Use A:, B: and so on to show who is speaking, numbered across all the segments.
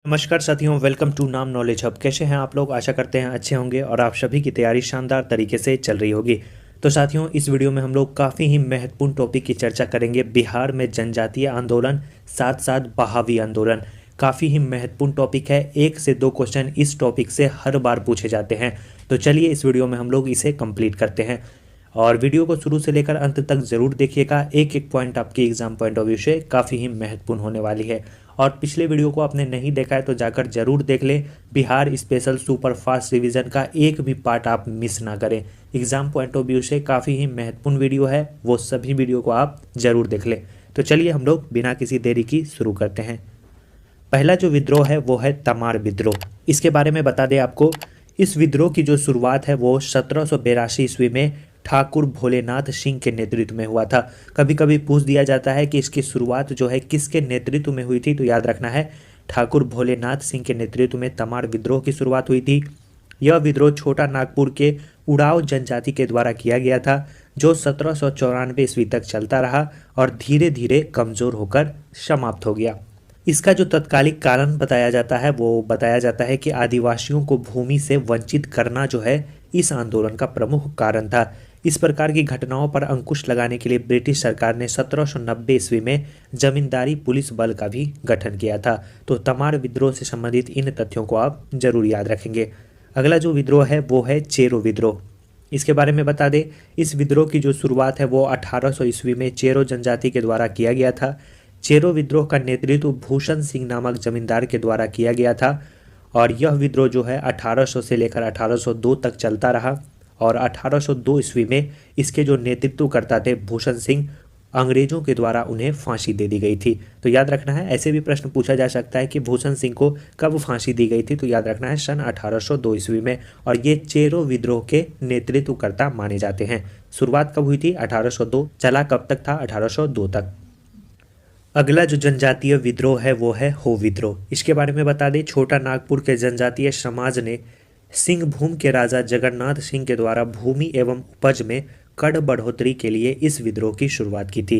A: नमस्कार साथियों, welcome to नाम नॉलेज हब। कैसे हैं आप लोग? आशा करते हैं अच्छे होंगे और आप सभी की तैयारी शानदार तरीके से चल रही होगी। तो साथियों, इस वीडियो में हम लोग काफ़ी ही महत्वपूर्ण टॉपिक की चर्चा करेंगे। बिहार में जनजातीय आंदोलन, साथ साथ बहावी आंदोलन। काफ़ी ही महत्वपूर्ण टॉपिक है। 1 से 2 क्वेश्चन इस टॉपिक से हर बार पूछे जाते हैं। तो चलिए इस वीडियो में हम लोग इसे कंप्लीट करते हैं और वीडियो को शुरू से लेकर अंत तक ज़रूर देखिएगा। एक एक पॉइंट आपके एग्जाम पॉइंट ऑफ व्यू से काफ़ी ही महत्वपूर्ण होने वाली है। और पिछले वीडियो को आपने नहीं देखा है तो जाकर जरूर देख लें। Bihar special super fast revision का एक भी पार्ट आप मिस ना करें। एग्जाम पॉइंट ऑफ व्यू से काफ़ी ही महत्वपूर्ण वीडियो है, वो सभी वीडियो को आप जरूर देख लें। तो चलिए हम लोग बिना किसी देरी की शुरू करते हैं। पहला जो विद्रोह है वो है तमार विद्रोह। इसके बारे में बता दें आपको, इस विद्रोह की जो शुरुआत है वो 1782 ईस्वी में ठाकुर भोलेनाथ सिंह के नेतृत्व में हुआ था। कभी कभी पूछ दिया जाता है कि इसकी शुरुआत जो है किसके नेतृत्व में हुई थी, तो याद रखना है ठाकुर भोलेनाथ सिंह के नेतृत्व में तमार विद्रोह की शुरुआत हुई थी। यह विद्रोह छोटा नागपुर के उड़ाव जनजाति के द्वारा किया गया था, जो 1794 ईस्वी तक चलता रहा और धीरे धीरे कमजोर होकर समाप्त हो गया। इसका जो तत्कालिक कारण बताया जाता है वो बताया जाता है कि आदिवासियों को भूमि से वंचित करना जो है इस आंदोलन का प्रमुख कारण था। इस प्रकार की घटनाओं पर अंकुश लगाने के लिए ब्रिटिश सरकार ने 1790 ईस्वी में जमींदारी पुलिस बल का भी गठन किया था। तो तमार विद्रोह से संबंधित इन तथ्यों को आप जरूर याद रखेंगे। अगला जो विद्रोह है वो है चेरो विद्रोह। इसके बारे में बता दें, इस विद्रोह की जो शुरुआत है वो 1800 ईस्वी में चेरो जनजाति के द्वारा किया गया था। चेरो विद्रोह का नेतृत्व भूषण सिंह नामक जमींदार के द्वारा किया गया था और यह विद्रोह जो है 1800 से लेकर 1802 तक चलता रहा और 1802 ईस्वी में इसके जो नेतृत्वकर्ता थे भूषण सिंह, अंग्रेजों के द्वारा उन्हें फांसी दे दी गई थी। तो याद रखना है, ऐसे भी प्रश्न पूछा जा सकता है कि भूषण सिंह को कब फांसी दी गई थी, तो याद रखना है सन 1802 ईस्वी में। और ये चेरो विद्रोह के नेतृत्वकर्ता माने जाते हैं। शुरुआत कब हुई थी? 1802। चला कब तक था? 1802 तक। अगला जो जनजातीय विद्रोह है वो है हो विद्रोह। इसके बारे में बता दें, छोटा नागपुर के जनजातीय समाज ने सिंह भूम के राजा जगन्नाथ सिंह के द्वारा भूमि एवं उपज में कड़ बढ़ोतरी के लिए इस विद्रोह की शुरुआत की थी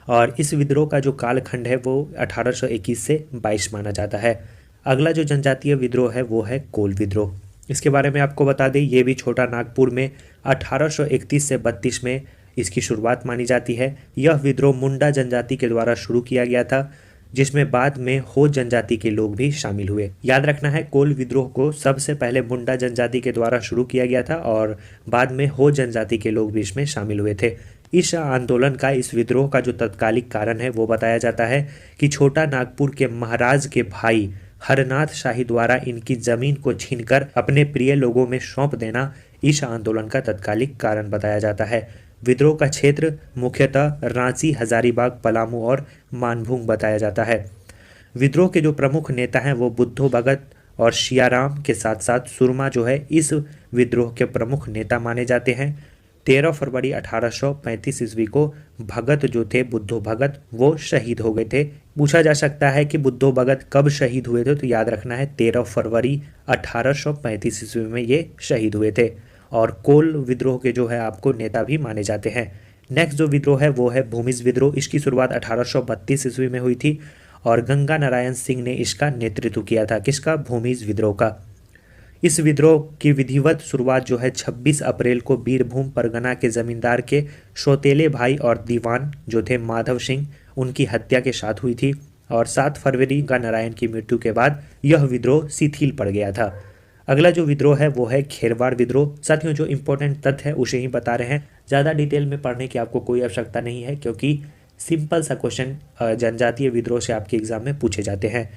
A: और इस विद्रोह का जो कालखंड है वो 1821 से 22 माना जाता है। अगला जो जनजातीय विद्रोह है वो है कोल विद्रोह। इसके बारे में आपको बता दें, ये भी छोटा नागपुर में 1831 से 32 में इसकी शुरुआत मानी जाती है। यह विद्रोह मुंडा जनजाति के द्वारा शुरू किया गया था, जिसमें बाद में हो जनजाति के लोग भी शामिल हुए। याद रखना है, कोल विद्रोह को सबसे पहले मुंडा जनजाति के द्वारा शुरू किया गया था और बाद में हो जनजाति के लोग भी इसमें शामिल हुए थे। इस आंदोलन का, इस विद्रोह का जो तत्कालिक कारण है वो बताया जाता है कि छोटा नागपुर के महाराज के भाई हरनाथ शाही द्वारा इनकी जमीन को छीनकर अपने प्रिय लोगों में सौंप देना इस आंदोलन का तत्कालिक कारण बताया जाता है। विद्रोह का क्षेत्र मुख्यतः रांची, हजारीबाग, पलामू और मानभूम बताया जाता है। विद्रोह के जो प्रमुख नेता हैं वो बुद्धो भगत और शियाराम के साथ साथ सुरमा जो है इस विद्रोह के प्रमुख नेता माने जाते हैं। 13 फरवरी 1835 ईस्वी को भगत जो थे, बुद्धो भगत, वो शहीद हो गए थे। पूछा जा सकता है कि बुद्धो भगत कब शहीद हुए थे, तो याद रखना है 13 फरवरी 1835 ईस्वी में ये शहीद हुए थे। और कोल विद्रोह के जो है आपको नेता भी माने जाते हैं। नेक्स्ट जो विद्रोह है वो है भूमिज विद्रोह। इसकी शुरुआत 1832 ईस्वी में हुई थी और गंगा नारायण सिंह ने इसका नेतृत्व किया था। किसका? भूमिज विद्रोह का। इस विद्रोह की विधिवत शुरुआत जो है 26 अप्रैल को बीरभूम परगना के जमींदार के सौतेले भाई और दीवान जो थे माधव सिंह, उनकी हत्या के साथ हुई थी और 7 फरवरी गंगा नारायण की मृत्यु के बाद यह विद्रोह शिथिल पड़ गया था। अगला जो विद्रोह है वो है खेरवाड़ विद्रोह। साथियों, जो इंपॉर्टेंट तथ्य है उसे ही बता रहे हैं, ज़्यादा डिटेल में पढ़ने की आपको कोई आवश्यकता नहीं है क्योंकि सिंपल सा क्वेश्चन जनजातीय विद्रोह से आपके एग्जाम में पूछे जाते हैं।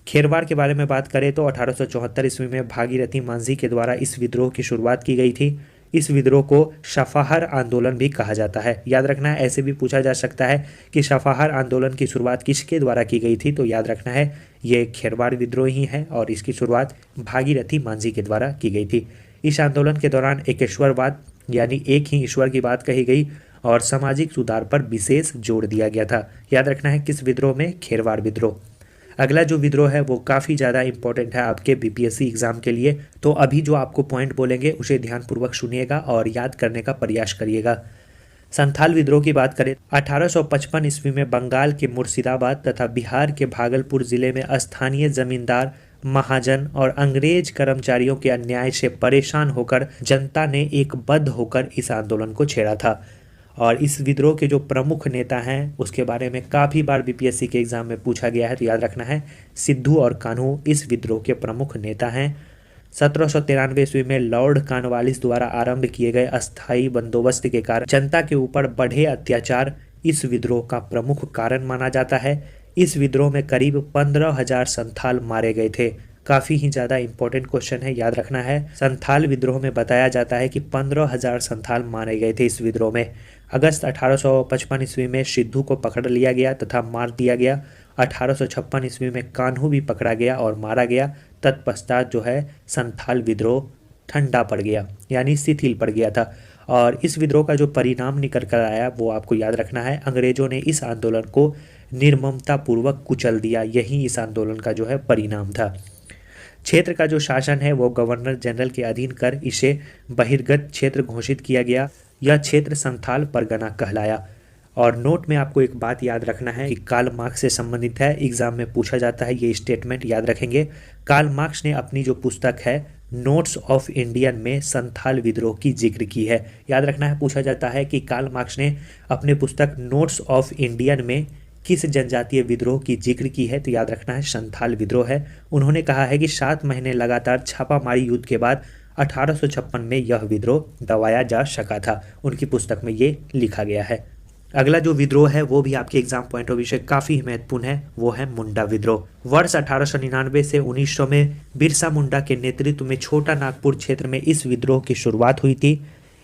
A: खेरवाड़ के बारे में बात करें तो 1874 ईस्वी में भागीरथी मांझी के द्वारा इस विद्रोह की शुरुआत की गई थी। इस विद्रोह को शफाहर आंदोलन भी कहा जाता है। याद रखना है, ऐसे भी पूछा जा सकता है कि शफाहर आंदोलन की शुरुआत किसके द्वारा की गई थी, तो याद रखना है ये खेरवाड़ विद्रोह ही है और इसकी शुरुआत भागीरथी मांझी के द्वारा की गई थी। इस आंदोलन के दौरान एकेश्वरवाद यानी एक ही ईश्वर की बात कही गई और सामाजिक सुधार पर विशेष जोर दिया गया था। याद रखना है किस विद्रोह में? खेरवाड़ विद्रोह। अगला जो विद्रोह है वो काफ़ी ज़्यादा इंपॉर्टेंट है आपके बीपीएससी एग्जाम के लिए। तो अभी जो आपको पॉइंट बोलेंगे उसे ध्यानपूर्वक सुनिएगा और याद करने का प्रयास करिएगा। संथाल विद्रोह की बात करें 1855 ईस्वी में बंगाल के मुर्शिदाबाद तथा बिहार के भागलपुर जिले में स्थानीय जमींदार, महाजन और अंग्रेज कर्मचारियों के अन्याय से परेशान होकर जनता ने एक बद्ध होकर इस आंदोलन को छेड़ा था। और इस विद्रोह के जो प्रमुख नेता हैं उसके बारे में काफ़ी बार बीपीएससी के एग्जाम में पूछा गया है, तो याद रखना है सिद्धू और कान्हू इस विद्रोह के प्रमुख नेता हैं। 1793 ईस्वी में लॉर्ड कॉर्नवालिस द्वारा आरंभ किए गए अस्थायी बंदोबस्त के कारण जनता के ऊपर बढ़े अत्याचार इस विद्रोह का प्रमुख कारण माना जाता है। इस विद्रोह में करीब 15,000 संथाल मारे गए थे। काफ़ी ही ज़्यादा इंपॉर्टेंट क्वेश्चन है, याद रखना है। संथाल विद्रोह में बताया जाता है कि 15,000 संथाल मारे गए थे इस विद्रोह में। अगस्त 1855 ईस्वी में सिद्धू को पकड़ लिया गया तथा मार दिया गया। 1856 ईस्वी में कान्हू भी पकड़ा गया और मारा गया। तत्पश्चात जो है संथाल विद्रोह ठंडा पड़ गया, यानी शिथिल पड़ गया था। और इस विद्रोह का जो परिणाम निकल कर आया वो आपको याद रखना है। अंग्रेजों ने इस आंदोलन को निर्ममतापूर्वक कुचल दिया, यही इस आंदोलन का जो है परिणाम था। क्षेत्र का जो शासन है वो गवर्नर जनरल के अधीन कर इसे बहिर्गत क्षेत्र घोषित किया गया। यह क्षेत्र संथाल परगना कहलाया। और नोट में आपको एक बात याद रखना है कि कार्ल मार्क्स से संबंधित है, एग्जाम में पूछा जाता है, ये स्टेटमेंट याद रखेंगे। कार्ल मार्क्स ने अपनी जो पुस्तक है नोट्स ऑफ इंडियन में संथाल विद्रोह की जिक्र की है। याद रखना है, पूछा जाता है कि कार्ल मार्क्स ने अपने पुस्तक नोट्स ऑफ इंडियन में किस जनजातीय विद्रोह की जिक्र की है, तो याद रखना है संथाल विद्रोह है। उन्होंने कहा है कि 7 महीने लगातार छापामारी युद्ध के बाद 1856 में यह विद्रोह दबाया जा सका था। उनकी पुस्तक में ये लिखा गया है। अगला जो विद्रोह है वो भी आपके एग्जाम पॉइंट ऑफ व्यू से काफ़ी महत्वपूर्ण है, वो है मुंडा विद्रोह। वर्ष 1899 से 1900 में बिरसा मुंडा के नेतृत्व में छोटा नागपुर क्षेत्र में इस विद्रोह की शुरुआत हुई थी।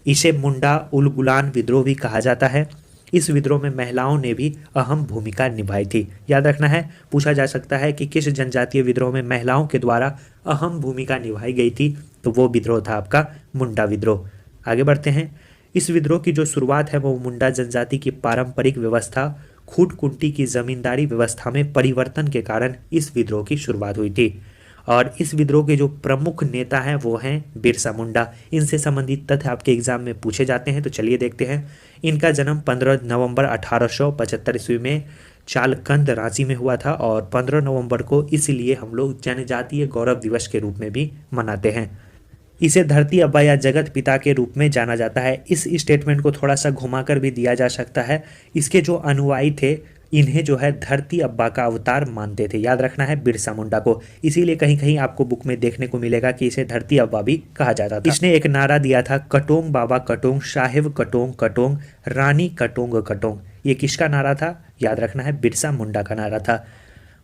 A: इसे मुंडा उलगुलान विद्रोह भी कहा जाता है। इस विद्रोह में महिलाओं ने भी अहम भूमिका निभाई थी। याद रखना है, पूछा जा सकता है कि किस जनजातीय विद्रोह में महिलाओं के द्वारा अहम भूमिका निभाई गई थी, तो वो विद्रोह था आपका मुंडा विद्रोह। आगे बढ़ते हैं। इस विद्रोह की जो शुरुआत है वो मुंडा जनजाति की पारंपरिक व्यवस्था खूट कुंटी की जमींदारी व्यवस्था में परिवर्तन के कारण इस विद्रोह की शुरुआत हुई थी। और इस विद्रोह के जो प्रमुख नेता हैं वो हैं बिरसा मुंडा। इनसे संबंधित तथ्य आपके एग्जाम में पूछे जाते हैं, तो चलिए देखते हैं। इनका जन्म 15 नवंबर 1875 ईस्वी में चालकंद रांची में हुआ था और 15 नवंबर को इसलिए हम लोग जनजातीय गौरव दिवस के रूप में भी मनाते हैं। इसे धरती अब्बा या जगत पिता के रूप में जाना जाता है। इस स्टेटमेंट को थोड़ा सा घुमाकर भी दिया जा सकता है। इसके जो अनुयायी थे इन्हें जो है धरती अब्बा का अवतार मानते थे। याद रखना है बिरसा मुंडा को, इसीलिए कहीं कहीं आपको बुक में देखने को मिलेगा कि इसे धरती अब्बा भी कहा जाता था। इसने एक नारा दिया था, कटोंग बाबा कटोंग, साहेब कटोंग कटोंग, रानी कटोंग कटोंग। ये किसका नारा था? याद रखना है बिरसा मुंडा का नारा था।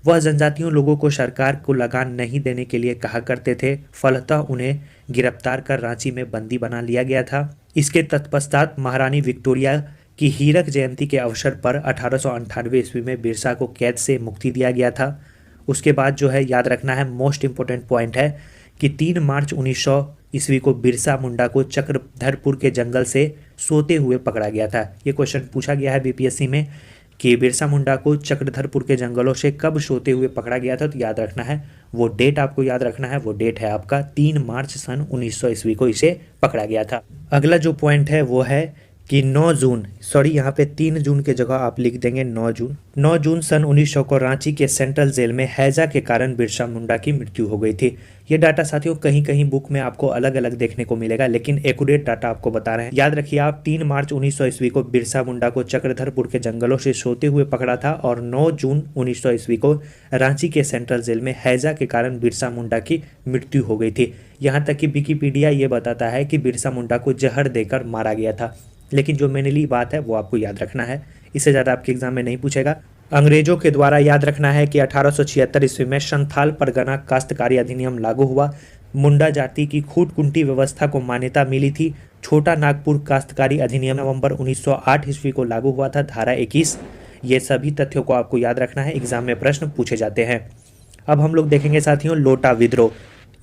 A: वह जनजातियों लोगों को सरकार को लगान नहीं देने के लिए कहा करते थे। फलतः उन्हें गिरफ्तार कर रांची में बंदी बना लिया गया था। इसके तत्पश्चात महारानी विक्टोरिया की हीरक जयंती के अवसर पर 1898 ईस्वी में बिरसा को कैद से मुक्ति दिया गया था। उसके बाद जो है याद रखना है, मोस्ट इम्पोर्टेंट पॉइंट है कि 3 मार्च 1900 ईस्वी को बिरसा मुंडा को चक्रधरपुर के जंगल से सोते हुए पकड़ा गया था। ये क्वेश्चन पूछा गया है बीपीएससी में कि बिरसा मुंडा को चक्रधरपुर के जंगलों से कब सोते हुए पकड़ा गया था, तो याद रखना है वो डेट आपको याद रखना है। वो डेट है आपका 3 मार्च सन 1900 ईस्वी को इसे पकड़ा गया था। अगला जो पॉइंट है वो है कि 9 जून, सॉरी यहाँ पे 3 जून के जगह आप लिख देंगे 9 जून सन 1900 को रांची के सेंट्रल जेल में हैजा के कारण बिरसा मुंडा की मृत्यु हो गई थी। ये डाटा साथियों कहीं कहीं बुक में आपको अलग अलग देखने को मिलेगा, लेकिन एक्यूरेट डाटा आपको बता रहे हैं। याद रखिए आप 3 मार्च 1900 ईस्वी को बिरसा मुंडा को चक्रधरपुर के जंगलों से सोते हुए पकड़ा था और 9 जून 1900 ईस्वी को रांची के सेंट्रल जेल में हैजा के कारण बिरसा मुंडा की मृत्यु हो गई थी। यहाँ तक कि विकिपीडिया ये बताता है कि बिरसा मुंडा को जहर देकर मारा गया था, लेकिन जो मेनली बात है वो आपको याद रखना है, इससे ज़्यादा आपके एग्जाम में नहीं पूछेगा। अंग्रेजों के द्वारा याद रखना है कि 1876 ईस्वी में संथाल परगना काश्तकारी अधिनियम लागू हुआ। मुंडा जाति की खूट कुंटी व्यवस्था को मान्यता मिली थी। छोटा नागपुर काश्तकारी अधिनियम नवंबर 1908 ईस्वी को लागू हुआ था, धारा 21। ये सभी तथ्यों को आपको याद रखना है, एग्जाम में प्रश्न पूछे जाते हैं। अब हम लोग देखेंगे साथियों लोटा विद्रोह।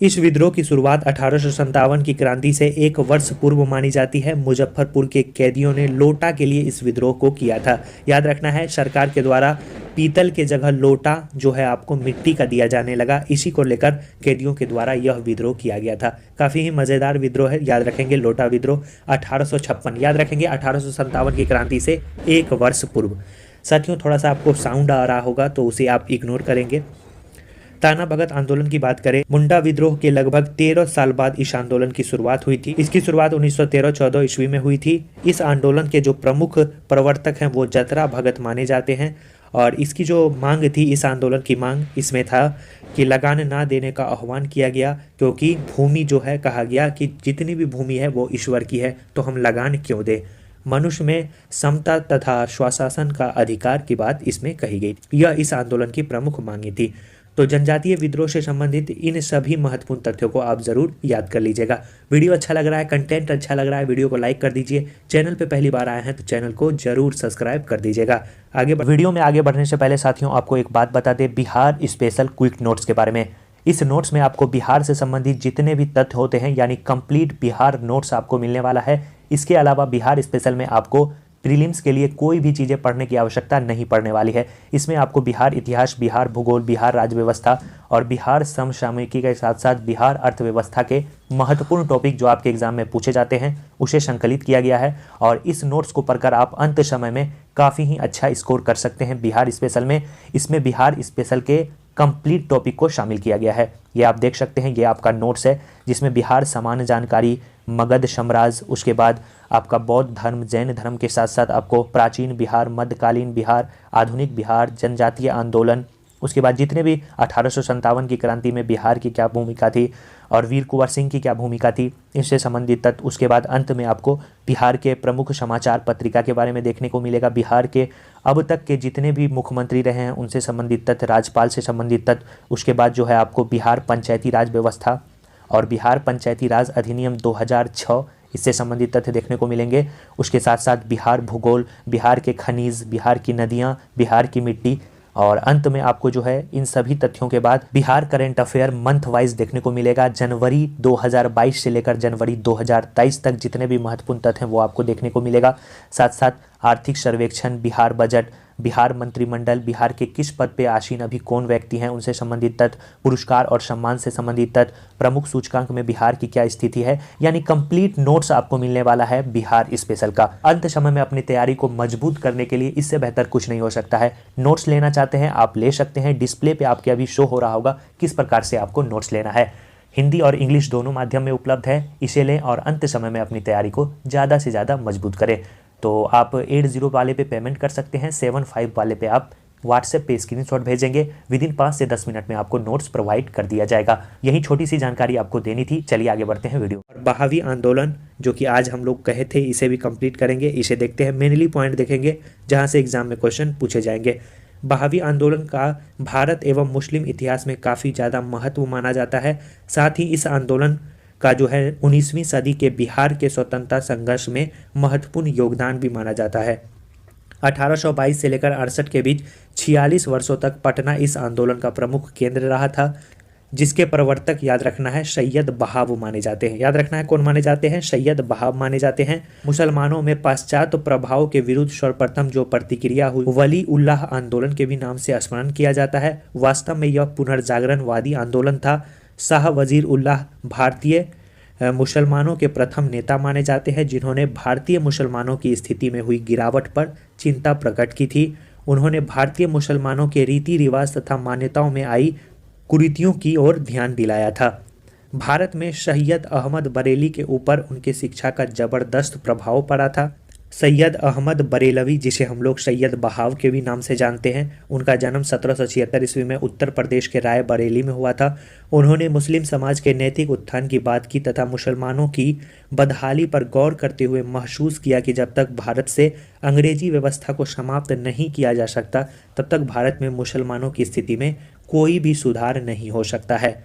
A: इस विद्रोह की शुरुआत 1857 की क्रांति से एक वर्ष पूर्व मानी जाती है। मुजफ्फरपुर के कैदियों ने लोटा के लिए इस विद्रोह को किया था। याद रखना है, सरकार के द्वारा पीतल के जगह लोटा जो है आपको मिट्टी का दिया जाने लगा। इसी को लेकर कैदियों के द्वारा यह विद्रोह किया गया था। काफ़ी ही मज़ेदार विद्रोह है, याद रखेंगे लोटा विद्रोह 1856। याद रखेंगे 1857 की क्रांति से एक वर्ष पूर्व। साथियों, थोड़ा सा आपको साउंड आ रहा होगा तो उसे आप इग्नोर करेंगे। ताना भगत आंदोलन की बात करें, मुंडा विद्रोह के लगभग 13 साल बाद इस आंदोलन की शुरुआत हुई थी। इसकी शुरुआत 1913-14 ईस्वी में हुई थी। इस आंदोलन के जो प्रमुख प्रवर्तक हैं वो जतरा भगत माने जाते हैं। और इसकी जो मांग थी, इस आंदोलन की मांग इसमें था कि लगान ना देने का आह्वान किया गया, क्योंकि भूमि जो है, कहा गया कि जितनी भी भूमि है वो ईश्वर की है, तो हम लगान क्यों दें। मनुष्य में समता तथा स्वशासन का अधिकार की बात इसमें कही गई। यह इस आंदोलन की प्रमुख मांगी थी। तो जनजातीय विद्रोह से संबंधित इन सभी महत्वपूर्ण तथ्यों को आप जरूर याद कर लीजिएगा। वीडियो अच्छा लग रहा है, कंटेंट अच्छा लग रहा है, वीडियो को लाइक कर दीजिए। चैनल पे पहली बार आए हैं तो चैनल को जरूर सब्सक्राइब कर दीजिएगा। वीडियो में आगे बढ़ने से पहले साथियों, आपको एक बात बता दें बिहार स्पेशल क्विक नोट्स के बारे में। इस नोट्स में आपको बिहार से संबंधित जितने भी तथ्य होते हैं, यानी कंप्लीट बिहार नोट्स आपको मिलने वाला है। इसके अलावा बिहार स्पेशल में आपको प्रीलिम्स के लिए कोई भी चीज़ें पढ़ने की आवश्यकता नहीं पड़ने वाली है। इसमें आपको बिहार इतिहास, बिहार भूगोल, बिहार राज्य व्यवस्था और बिहार समसामयिकी के साथ साथ बिहार अर्थव्यवस्था के महत्वपूर्ण टॉपिक जो आपके एग्जाम में पूछे जाते हैं उसे संकलित किया गया है। और इस नोट्स को पढ़कर आप अंत समय में काफ़ी ही अच्छा स्कोर कर सकते हैं बिहार स्पेशल में। इसमें बिहार स्पेशल के कंप्लीट टॉपिक को शामिल किया गया है। ये आप देख सकते हैं, ये आपका नोट्स है जिसमें बिहार सामान्य जानकारी, मगध साम्राज्य, उसके बाद आपका बौद्ध धर्म, जैन धर्म के साथ साथ आपको प्राचीन बिहार, मध्यकालीन बिहार, आधुनिक बिहार, जनजातीय आंदोलन, उसके बाद जितने भी 1857 की क्रांति में बिहार की क्या भूमिका थी और वीर कुंवर सिंह की क्या भूमिका थी, इससे संबंधित तथ्य। उसके बाद अंत में आपको बिहार के प्रमुख समाचार पत्रिका के बारे में देखने को मिलेगा। बिहार के अब तक के जितने भी मुख्यमंत्री रहे हैं उनसे संबंधित तथ्य, राज्यपाल से संबंधित तथ्य। उसके बाद जो है आपको बिहार पंचायती राज व्यवस्था और बिहार पंचायती राज अधिनियम 2006 इससे संबंधित तथ्य देखने को मिलेंगे। उसके साथ साथ बिहार भूगोल, बिहार के खनिज, बिहार की नदियाँ, बिहार की मिट्टी और अंत में आपको जो है इन सभी तथ्यों के बाद Bihar current affair month wise देखने को मिलेगा। जनवरी 2022 से लेकर जनवरी 2023 तक जितने भी महत्वपूर्ण तथ्य हैं वो आपको देखने को मिलेगा। साथ साथ आर्थिक सर्वेक्षण, बिहार बजट, बिहार मंत्रिमंडल, बिहार के किस पद पे आसीन अभी कौन व्यक्ति हैं उनसे संबंधित तथ्य, पुरस्कार और सम्मान से संबंधित तथ्य, प्रमुख सूचकांक में बिहार की क्या स्थिति है, यानी कंप्लीट नोट्स आपको मिलने वाला है बिहार स्पेशल का। अंत समय में अपनी तैयारी को मजबूत करने के लिए इससे बेहतर कुछ नहीं हो सकता है। नोट्स लेना चाहते हैं आप ले सकते हैं। डिस्प्ले पे आपके अभी शो हो रहा होगा किस प्रकार से आपको नोट्स लेना है। हिंदी और इंग्लिश दोनों माध्यम में उपलब्ध है। इसे लें और अंत समय में अपनी तैयारी को ज़्यादा से ज़्यादा मजबूत करें। तो आप 80 वाले पे पेमेंट कर सकते हैं, 75 वाले पे आप व्हाट्सएप पे स्क्रीनशॉट भेजेंगे। विदिन 5 से 10 मिनट में आपको नोट्स प्रोवाइड कर दिया जाएगा। यही छोटी सी जानकारी आपको देनी थी। चलिए आगे बढ़ते हैं वीडियो। और बहावी आंदोलन जो कि आज हम लोग कहे थे, इसे भी कंप्लीट करेंगे। इसे देखते हैं, मेनली पॉइंट देखेंगे जहाँ से एग्जाम में क्वेश्चन पूछे जाएंगे। बहावी आंदोलन का भारत एवं मुस्लिम इतिहास में काफ़ी ज़्यादा महत्व माना जाता है। साथ ही इस आंदोलन का जो है 19वीं सदी के बिहार के स्वतंत्रता संघर्ष में महत्वपूर्ण योगदान भी माना जाता है। 1822 से लेकर 68 के बीच 46 वर्षों तक पटना इस आंदोलन का प्रमुख केंद्र रहा था, जिसके प्रवर्तक याद रखना है सैयद बहाव माने जाते हैं। याद रखना है कौन माने जाते हैं, सैयद बहाव माने जाते हैं। मुसलमानों में पाश्चात्य प्रभाव के विरुद्ध सर्वप्रथम जो प्रतिक्रिया हुई वली उल्लाह आंदोलन के भी नाम से स्मरण किया जाता है। वास्तव में यह पुनर्जागरणवादी आंदोलन था। शाह वजीर उल्लाह भारतीय मुसलमानों के प्रथम नेता माने जाते हैं, जिन्होंने भारतीय मुसलमानों की स्थिति में हुई गिरावट पर चिंता प्रकट की थी। उन्होंने भारतीय मुसलमानों के रीति रिवाज तथा मान्यताओं में आई कुरीतियों की ओर ध्यान दिलाया था। भारत में सैयद अहमद बरेली के ऊपर उनके शिक्षा का जबरदस्त प्रभाव पड़ा था। सैयद अहमद बरेलवी, जिसे हम लोग सैयद बहाव के भी नाम से जानते हैं, उनका जन्म 1776 ईस्वी में उत्तर प्रदेश के राय बरेली में हुआ था। उन्होंने मुस्लिम समाज के नैतिक उत्थान की बात की तथा मुसलमानों की बदहाली पर गौर करते हुए महसूस किया कि जब तक भारत से अंग्रेजी व्यवस्था को समाप्त नहीं किया जा सकता तब तक भारत में मुसलमानों की स्थिति में कोई भी सुधार नहीं हो सकता है।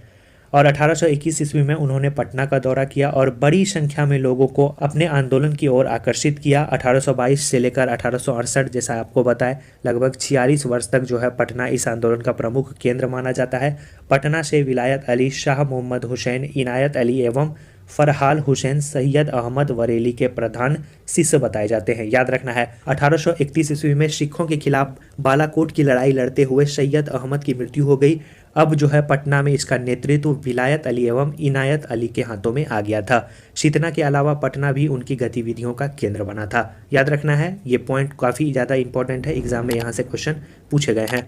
A: और 1821 ईस्वी में उन्होंने पटना का दौरा किया और बड़ी संख्या में लोगों को अपने आंदोलन की ओर आकर्षित किया। 1822 से लेकर 1868, जैसा आपको बताएं, लगभग 46 वर्ष तक जो है पटना इस आंदोलन का प्रमुख केंद्र माना जाता है। पटना से विलायत अली, शाह मोहम्मद हुसैन, इनायत अली एवं फरहाल हुसैन सैयद अहमद बरेली के प्रधान शिष्य बताए जाते हैं। याद रखना है 1831 ईस्वी में सिखों के खिलाफ बालाकोट की लड़ाई लड़ते हुए सैयद अहमद की मृत्यु हो गई। अब जो है पटना में इसका नेतृत्व विलायत अली एवं इनायत अली के हाथों में आ गया था। सितना के अलावा पटना भी उनकी गतिविधियों का केंद्र बना था। याद रखना है, ये पॉइंट काफ़ी ज़्यादा इंपॉर्टेंट है, एग्जाम में यहाँ से क्वेश्चन पूछे गए हैं।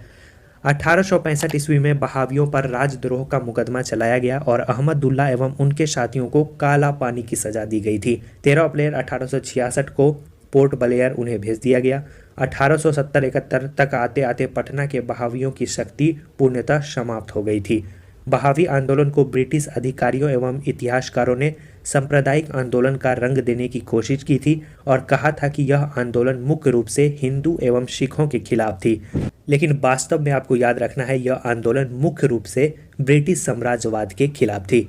A: 1865 ईस्वी में बहावियों पर राजद्रोह का मुकदमा चलाया गया और अहमदुल्ला एवं उनके साथियों को काला पानी की सजा दी गई थी। 13 अप्रैल 1866 को पोर्ट ब्लेयर उन्हें भेज दिया गया। 1870-71 तक आते आते पटना के बहावियों की शक्ति पूर्णतः समाप्त हो गई थी। बहावी आंदोलन को ब्रिटिश अधिकारियों एवं इतिहासकारों ने सांप्रदायिक आंदोलन का रंग देने की कोशिश की थी और कहा था कि यह आंदोलन मुख्य रूप से हिंदू एवं सिखों के खिलाफ थी, लेकिन वास्तव में आपको याद रखना है यह आंदोलन मुख्य रूप से ब्रिटिश साम्राज्यवाद के खिलाफ थी,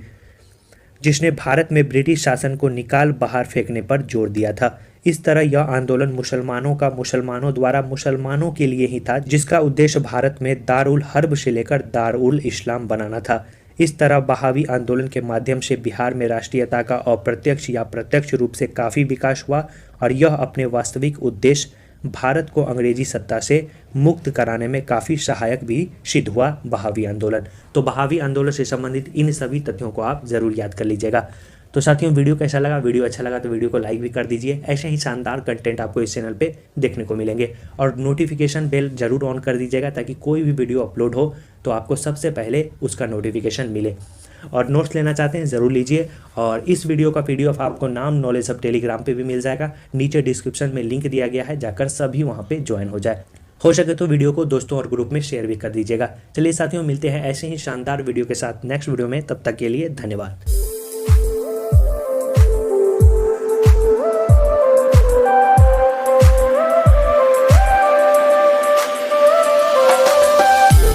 A: जिसने भारत में ब्रिटिश शासन को निकाल बाहर फेंकने पर जोर दिया था। इस तरह यह आंदोलन मुसलमानों का मुसलमानों द्वारा मुसलमानों के लिए ही था, जिसका उद्देश्य भारत में दारुल हर्ब से लेकर दारुल इस्लाम बनाना था। इस तरह बहावी आंदोलन के माध्यम से बिहार में राष्ट्रीयता का अप्रत्यक्ष या प्रत्यक्ष रूप से काफ़ी विकास हुआ और यह अपने वास्तविक उद्देश्य भारत को अंग्रेजी सत्ता से मुक्त कराने में काफ़ी सहायक भी सिद्ध हुआ बहावी आंदोलन। तो बहावी आंदोलन से संबंधित इन सभी तथ्यों को आप ज़रूर याद कर लीजिएगा। तो साथियों, वीडियो कैसा लगा? वीडियो अच्छा लगा तो वीडियो को लाइक भी कर दीजिए। ऐसे ही शानदार कंटेंट आपको इस चैनल पे देखने को मिलेंगे और नोटिफिकेशन बेल जरूर ऑन कर दीजिएगा ताकि कोई भी वीडियो अपलोड हो तो आपको सबसे पहले उसका नोटिफिकेशन मिले। और नोट्स लेना चाहते हैं ज़रूर लीजिए और इस वीडियो का PDF आपको नाम नॉलेज हब टेलीग्राम पे भी मिल जाएगा। नीचे डिस्क्रिप्शन में लिंक दिया गया है, जाकर सभी वहाँ पे ज्वाइन हो जाए। हो सके तो वीडियो को दोस्तों और ग्रुप में शेयर भी कर दीजिएगा। चलिए साथियों, मिलते हैं ऐसे ही शानदार वीडियो के साथ नेक्स्ट वीडियो में। तब तक के लिए धन्यवाद।